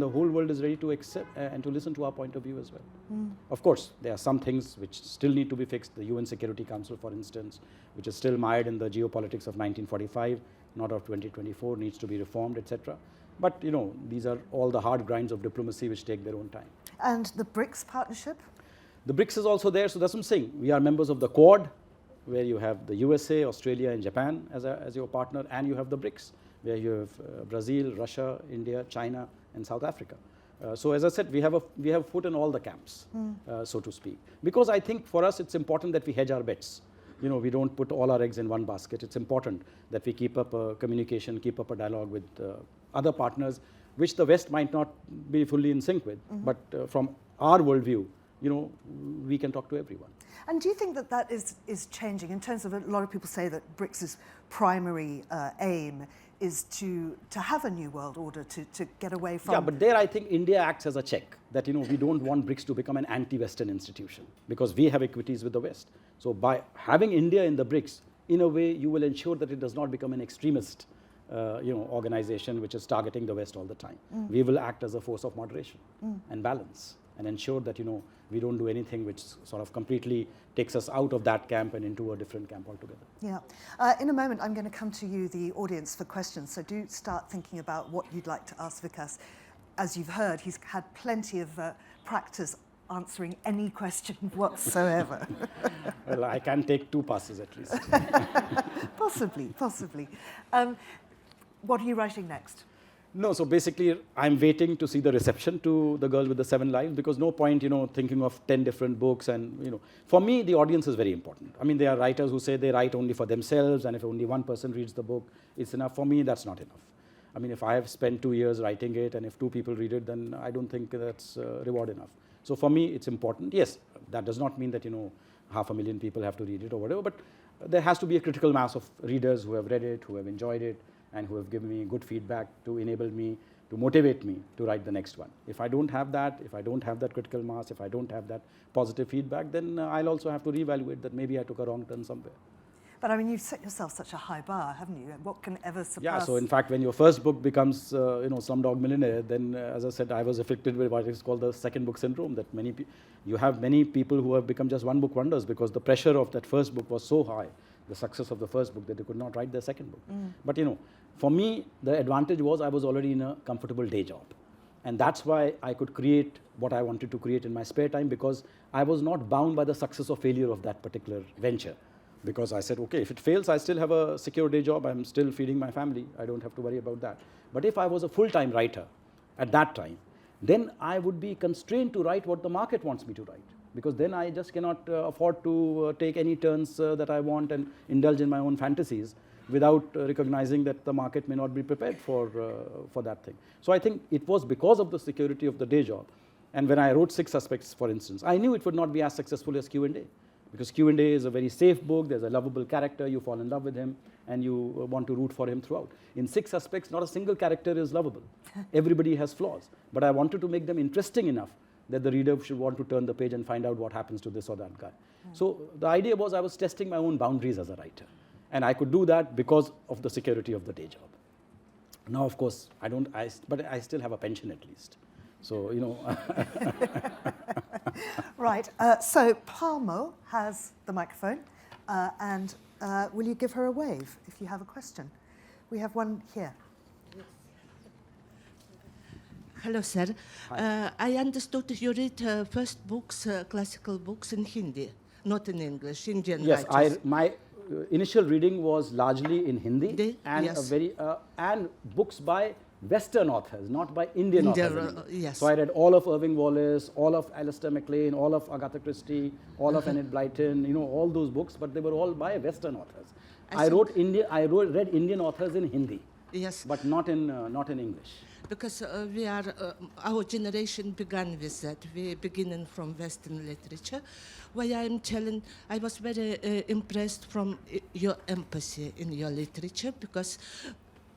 the whole world is ready to accept and to listen to our point of view as well. Of course, there are some things which still need to be fixed. The UN Security Council, for instance, which is still mired in the geopolitics of 1945, not of 2024, needs to be reformed, etc. But, these are all the hard grinds of diplomacy which take their own time. And the BRICS partnership? The BRICS is also there, so that's what I'm saying. We are members of the Quad, where you have the USA, Australia, and Japan as your partner, and you have the BRICS, where you have Brazil, Russia, India, China, and South Africa. So as I said, we have foot in all the camps, so to speak. Because I think for us it's important that we hedge our bets. We don't put all our eggs in one basket. It's important that we keep up a communication, keep up a dialogue with other partners, which the West might not be fully in sync with. But from our worldview, we can talk to everyone. And do you think that that is changing in terms of a lot of people say that BRICS' primary aim is to have a new world order, to get away from... Yeah, but there I think India acts as a check that, we don't want BRICS to become an anti-Western institution because we have equities with the West. So by having India in the BRICS, in a way, you will ensure that it does not become an extremist organization which is targeting the West all the time. We will act as a force of moderation and balance and ensure that, we don't do anything which sort of completely takes us out of that camp and into a different camp altogether. Yeah. In a moment, I'm going to come to you, the audience, for questions. So do start thinking about what you'd like to ask Vikas. As you've heard, he's had plenty of practice answering any question whatsoever. Well, I can take 2 passes at least. Possibly. What are you writing next? No, so basically, I'm waiting to see the reception to The Girl with the 7 Lives, because no point, thinking of 10 different books. And, for me, the audience is very important. I mean, there are writers who say they write only for themselves, and if only one person reads the book, it's enough. For me, that's not enough. I mean, if I have spent 2 years writing it, and if 2 people read it, then I don't think that's reward enough. So for me, it's important. Yes, that does not mean that, 500,000 people have to read it or whatever, but there has to be a critical mass of readers who have read it, who have enjoyed it, and who have given me good feedback to enable me, to motivate me to write the next one. If I don't have that, if I don't have that critical mass, if I don't have that positive feedback, then I'll also have to reevaluate that maybe I took a wrong turn somewhere. But I mean, you've set yourself such a high bar, haven't you? What can ever surpass? Yeah, so in fact, when your first book becomes, Slumdog Millionaire, then as I said, I was afflicted with what is called the second book syndrome, that you have many people who have become just one book wonders because the pressure of that first book was so high, the success of the first book, that they could not write their second book. But for me, the advantage was I was already in a comfortable day job. And that's why I could create what I wanted to create in my spare time, because I was not bound by the success or failure of that particular venture. Because I said, okay, if it fails, I still have a secure day job. I'm still feeding my family. I don't have to worry about that. But if I was a full-time writer at that time, then I would be constrained to write what the market wants me to write. Because then I just cannot afford to take any turns that I want and indulge in my own fantasies without recognizing that the market may not be prepared for that thing. So I think it was because of the security of the day job. And when I wrote 6 Suspects, for instance, I knew it would not be as successful as Q&A. Because Q&A is a very safe book, there's a lovable character, you fall in love with him, and you want to root for him throughout. In 6 Suspects, not a single character is lovable. Everybody has flaws. But I wanted to make them interesting enough that the reader should want to turn the page and find out what happens to this or that guy. So the idea was I was testing my own boundaries as a writer. And I could do that because of the security of the day job. Now, of course, but I still have a pension at least. So, Right, so Palmo has the microphone, and will you give her a wave if you have a question? We have one here. Hello, sir. I understood you read first books, classical books in Hindi, not in English, Indian yes, writers. My initial reading was largely in Hindi, and yes. And books by Western authors, not by Indian authors. Yes. So I read all of Irving Wallace, all of Alistair MacLean, all of Agatha Christie, all of Enid Blyton, all those books, but they were all by Western authors. I read Indian authors in Hindi, yes, but not in English. Because our generation began with that. We beginning from Western literature, where I was very impressed from your empathy in your literature, because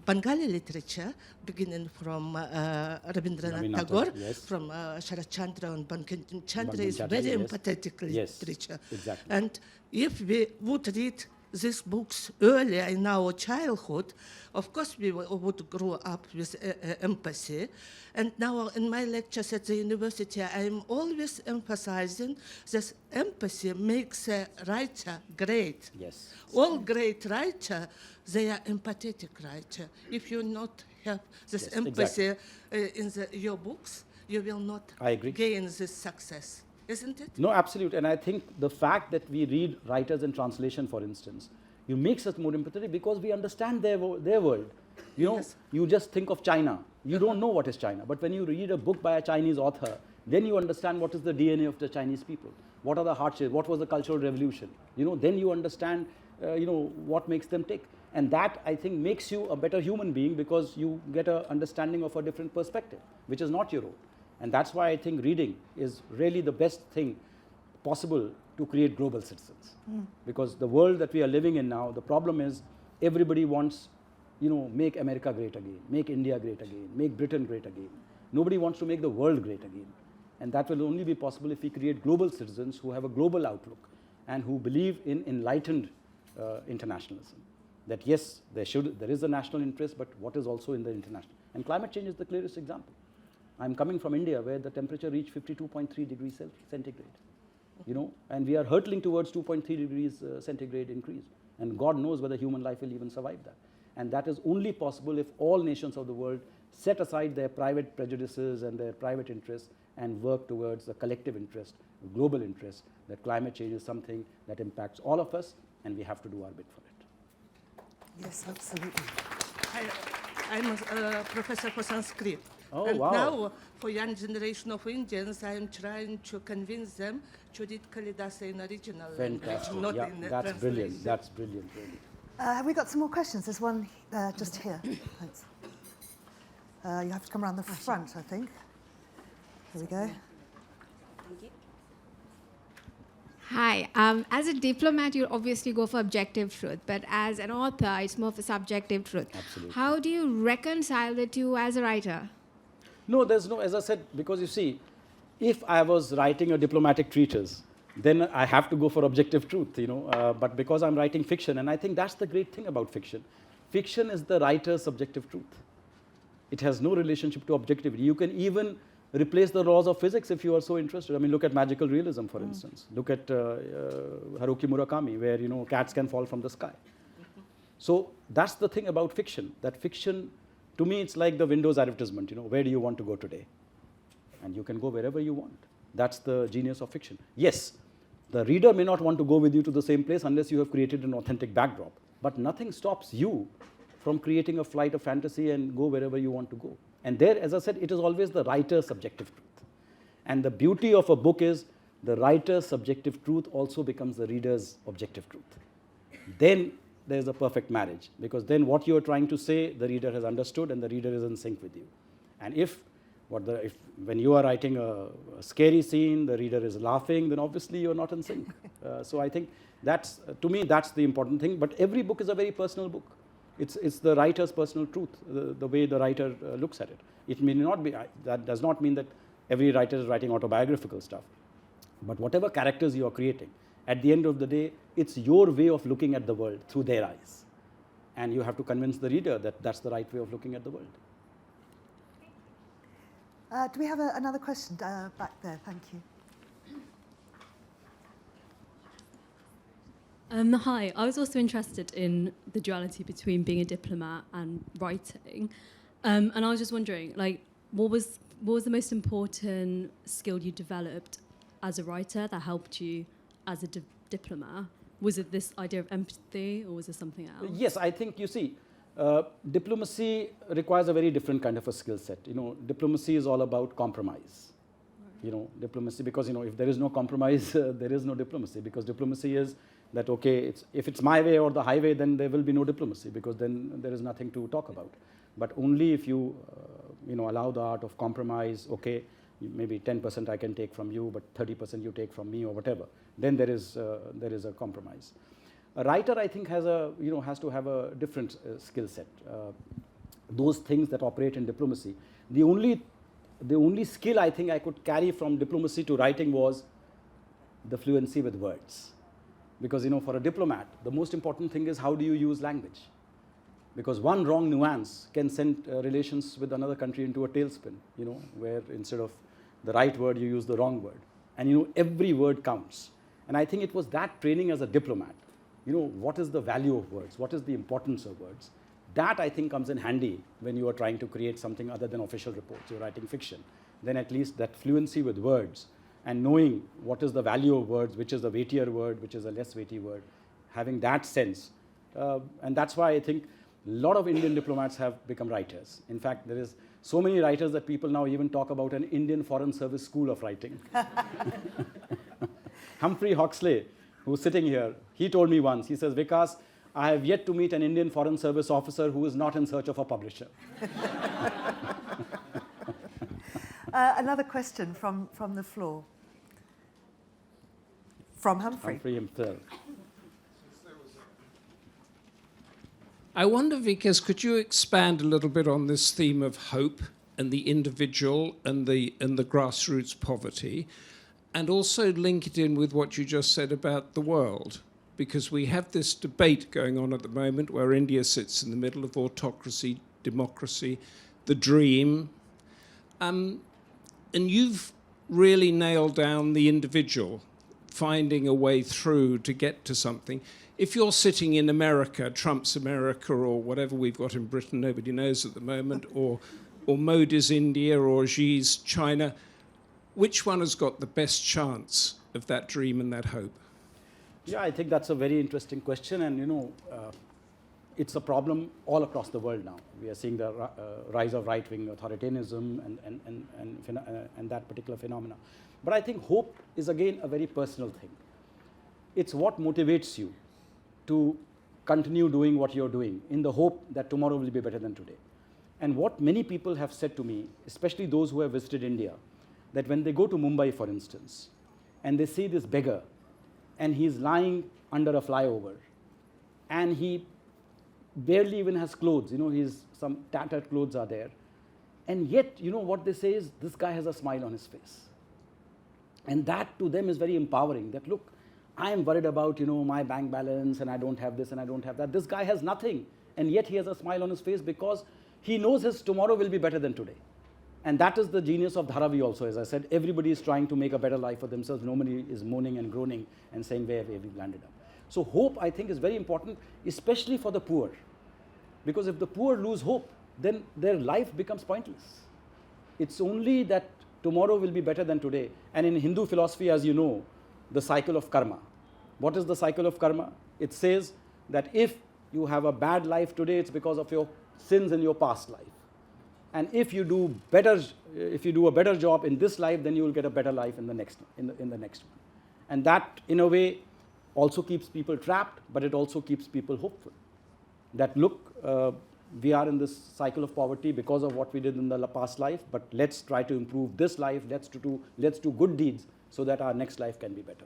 Bengali literature, beginning from Rabindranath Tagore, yes. from Sharat Chandra and Bankim Chandra, is Bankim very Chandra, empathetic yes. literature. Yes, exactly. And if we would read these books earlier in our childhood, of course we would grow up with empathy. And now in my lectures at the university, I'm always emphasizing that empathy makes a writer great. Yes. All great writers, they are empathetic writers. If you not have this empathy in your books, you will not gain this success. Isn't it? No, absolutely. And I think the fact that we read writers in translation, for instance, it makes us more empathetic because we understand their world. Yes. You just think of China. You don't know what is China. But when you read a book by a Chinese author, then you understand what is the DNA of the Chinese people. What are the hardships? What was the Cultural Revolution? Then you understand, what makes them tick. And that, I think, makes you a better human being because you get an understanding of a different perspective, which is not your own. And that's why I think reading is really the best thing possible to create global citizens. Because the world that we are living in now, the problem is everybody wants, make America great again, make India great again, make Britain great again. Nobody wants to make the world great again. And that will only be possible if we create global citizens who have a global outlook and who believe in enlightened internationalism. That yes, there is a national interest, but what is also in the international? And climate change is the clearest example. I'm coming from India, where the temperature reached 52.3 degrees centigrade, and we are hurtling towards 2.3 degrees centigrade increase. And God knows whether human life will even survive that. And that is only possible if all nations of the world set aside their private prejudices and their private interests and work towards the collective interest, global interest, that climate change is something that impacts all of us, and we have to do our bit for it. Yes, absolutely. I'm a professor for Sanskrit. Oh, and wow. now, for young generation of Indians, I am trying to convince them to read Kalidasa in original Fantastic. language, not Yeah, in the that's translation. brilliant. That's brilliant, really. Have we got some more questions? There's one just here. Thanks. You have to come around the front, I think. Here we go. Thank you. Hi. As a diplomat, you obviously go for objective truth, but as an author, it's more of a subjective truth. Absolutely. How do you reconcile the two as a writer? No, there's no, as I said, because you see, if I was writing a diplomatic treatise, then I have to go for objective truth, but because I'm writing fiction, and I think that's the great thing about fiction. Fiction is the writer's subjective truth. It has no relationship to objectivity. You can even replace the laws of physics if you are so interested. I mean, look at magical realism, for instance. Look at Haruki Murakami, where, cats can fall from the sky. So that's the thing about fiction, that fiction, to me, it's like the Windows advertisement, where do you want to go today? And you can go wherever you want. That's the genius of fiction. Yes, the reader may not want to go with you to the same place unless you have created an authentic backdrop. But nothing stops you from creating a flight of fantasy and go wherever you want to go. And there, as I said, it is always the writer's subjective truth. And the beauty of a book is the writer's subjective truth also becomes the reader's objective truth. Then there's a perfect marriage, because then what you're trying to say, the reader has understood and the reader is in sync with you. And if when you are writing a scary scene, the reader is laughing, then obviously you're not in sync. So I think to me, that's the important thing. But every book is a very personal book. It's the writer's personal truth, the way the writer looks at it. It may not be, that does not mean that every writer is writing autobiographical stuff. But whatever characters you are creating, at the end of the day, it's your way of looking at the world through their eyes. And you have to convince the reader that that's the right way of looking at the world. Do we have another question back there? Thank you. Hi, I was also interested in the duality between being a diplomat and writing. And I was just wondering, what was the most important skill you developed as a writer that helped you as a diplomat? Was it this idea of empathy, or was it something else? Yes, I think, you see, diplomacy requires a very different kind of a skill set. Diplomacy is all about compromise. Right. Diplomacy, because, if there is no compromise, there is no diplomacy, because diplomacy is that, okay, if it's my way or the highway, then there will be no diplomacy, because then there is nothing to talk about. But only if you, allow the art of compromise, okay, maybe 10% I can take from you, but 30% you take from me, or whatever, then there is a compromise. A writer, I think, has to have a different skill set. Those things that operate in diplomacy. The only skill I think I could carry from diplomacy to writing was the fluency with words. Because, for a diplomat, the most important thing is how do you use language? Because one wrong nuance can send relations with another country into a tailspin, where instead of the right word, you use the wrong word. And, every word counts. And I think it was that training as a diplomat. What is the value of words? What is the importance of words? That, I think, comes in handy when you are trying to create something other than official reports. You're writing fiction. Then at least that fluency with words and knowing what is the value of words, which is the weightier word, which is a less weighty word, having that sense. And that's why I think a lot of Indian diplomats have become writers. In fact, there is so many writers that people now even talk about an Indian Foreign Service school of writing. Humphrey Hoxley, who's sitting here, he told me once, he says, Vikas, I have yet to meet an Indian Foreign Service officer who is not in search of a publisher. Another question from the floor. From Humphrey. Humphrey himself. I wonder, Vikas, could you expand a little bit on this theme of hope and the individual and the grassroots poverty, and also link it in with what you just said about the world? Because we have this debate going on at the moment where India sits in the middle of autocracy, democracy, the dream. And you've really nailed down the individual, finding a way through to get to something. If you're sitting in America, Trump's America, or whatever we've got in Britain, nobody knows at the moment, or Modi's India, or Xi's China, which one has got the best chance of that dream and that hope? Yeah, I think that's a very interesting question, and it's a problem all across the world now. We are seeing the rise of right-wing authoritarianism and that particular phenomena. But I think hope is again a very personal thing. It's what motivates you to continue doing what you're doing in the hope that tomorrow will be better than today. And what many people have said to me, especially those who have visited India, that when they go to Mumbai, for instance, and they see this beggar, and he's lying under a flyover, and he barely even has clothes, some tattered clothes are there, and yet, what they say is, this guy has a smile on his face. And that to them is very empowering, that look, I am worried about, my bank balance, and I don't have this and I don't have that. This guy has nothing, and yet he has a smile on his face because he knows his tomorrow will be better than today. And that is the genius of Dharavi also. As I said, everybody is trying to make a better life for themselves. Nobody is moaning and groaning and saying where we've landed up. So hope, I think, is very important, especially for the poor. Because if the poor lose hope, then their life becomes pointless. It's only that tomorrow will be better than today. And in Hindu philosophy, as you know, the cycle of karma. What is the cycle of karma? It says that if you have a bad life today, it's because of your sins in your past life. And if you do a better job in this life, then you will get a better life in the next one. And that, in a way, also keeps people trapped, but it also keeps people hopeful. That look, we are in this cycle of poverty because of what we did in the past life, but let's try to improve this life. Let's do good deeds so that our next life can be better.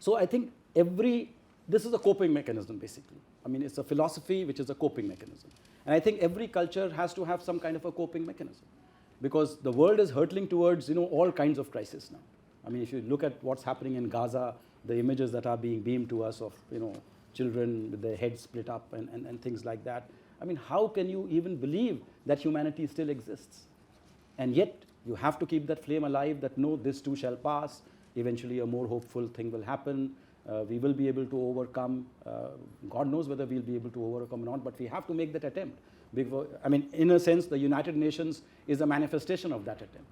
So I think this is a coping mechanism, basically. I mean, it's a philosophy which is a coping mechanism. And I think every culture has to have some kind of a coping mechanism, because the world is hurtling towards, all kinds of crises now. I mean, if you look at what's happening in Gaza, the images that are being beamed to us of, children with their heads split up and things like that. I mean, how can you even believe that humanity still exists? And yet, you have to keep that flame alive, that no, this too shall pass. Eventually, a more hopeful thing will happen. We will be able to overcome. God knows whether we'll be able to overcome or not, but we have to make that attempt. Because, I mean, in a sense, the United Nations is a manifestation of that attempt,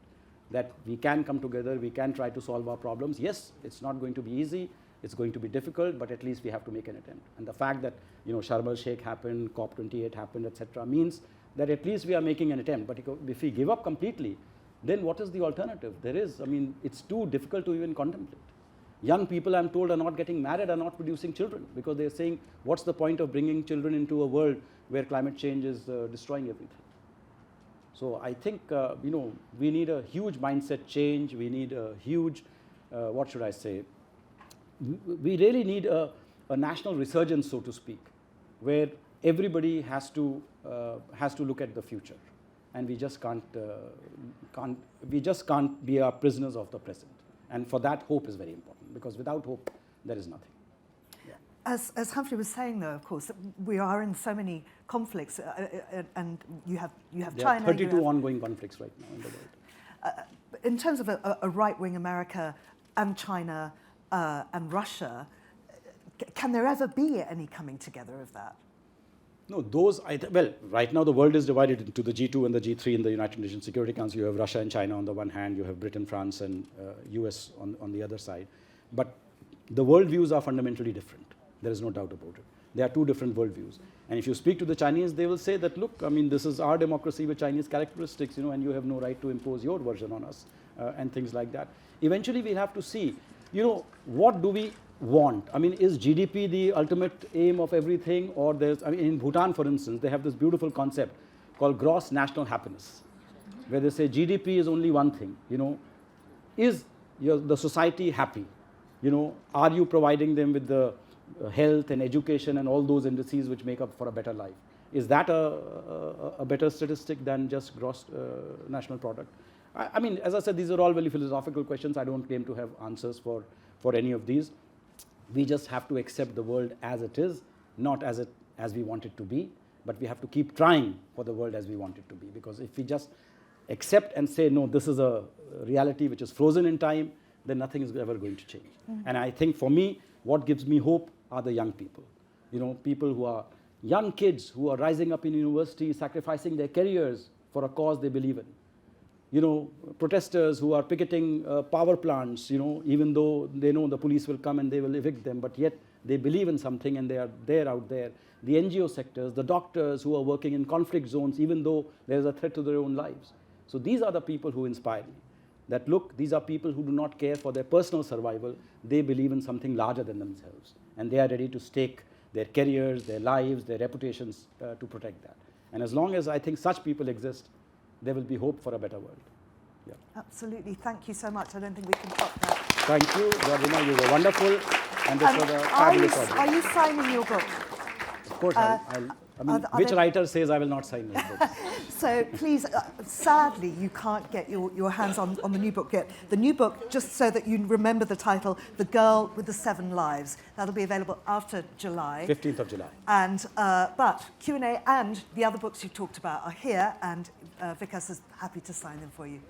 that we can come together, we can try to solve our problems. Yes, it's not going to be easy, it's going to be difficult, but at least we have to make an attempt. And the fact that, Sharm el-Sheikh happened, COP28 happened, etc., means that at least we are making an attempt. But if we give up completely, then what is the alternative? It's too difficult to even contemplate. Young people, I'm told, are not getting married, are not producing children, because they're saying, what's the point of bringing children into a world where climate change is destroying everything? So I think, we need a huge mindset change. We need a huge, we really need a national resurgence, so to speak, where everybody has to look at the future. And we just can't be our prisoners of the present. And for that, hope is very important, because without hope, there is nothing. Yeah. As Humphrey was saying, though, of course, we are in so many conflicts, and you have China. There are 32 ongoing conflicts right now in the world. In terms of a right-wing America and China and Russia, can there ever be any coming together of that? No, right now the world is divided into the G2 and the G3 in the United Nations Security Council. You have Russia and China on the one hand, you have Britain, France, and US on the other side. But the worldviews are fundamentally different. There is no doubt about it. There are two different worldviews. And if you speak to the Chinese, they will say that, look, this is our democracy with Chinese characteristics, and you have no right to impose your version on us, and things like that. Eventually, we'll have to see, what do we want? Is GDP the ultimate aim of everything? Or in Bhutan, for instance, they have this beautiful concept called gross national happiness. where they say GDP is only one thing. Is the society happy? Are you providing them with the health and education and all those indices which make up for a better life? Is that a better statistic than just gross national product? I mean, as I said, these are all very philosophical questions. I don't claim to have answers for any of these. We just have to accept the world as it is, not as we want it to be, but we have to keep trying for the world as we want it to be. Because if we just accept and say, no, this is a reality which is frozen in time, then nothing is ever going to change. And I think for me, what gives me hope are the young people. People who are young kids who are rising up in university, sacrificing their careers for a cause they believe in. Protesters who are picketing power plants, even though they know the police will come and they will evict them, but yet they believe in something and they are there out there. The NGO sectors, the doctors who are working in conflict zones, even though there is a threat to their own lives. So these are the people who inspire me. That look, these are people who do not care for their personal survival. They believe in something larger than themselves. And they are ready to stake their careers, their lives, their reputations to protect that. And as long as I think such people exist, there will be hope for a better world. Yeah. Absolutely. Thank you so much. I don't think we can top that. Thank you, Georgina. You were wonderful. And this was a fabulous audience. Are you signing your book? Of course, which writer says I will not sign his book? So please, sadly, you can't get your hands on the new book yet. The new book, just so that you remember the title, The Girl with the 7 Lives. That'll be available after July. 15th of July. And, but Q&A and the other books you talked about are here, and Vikas is happy to sign them for you.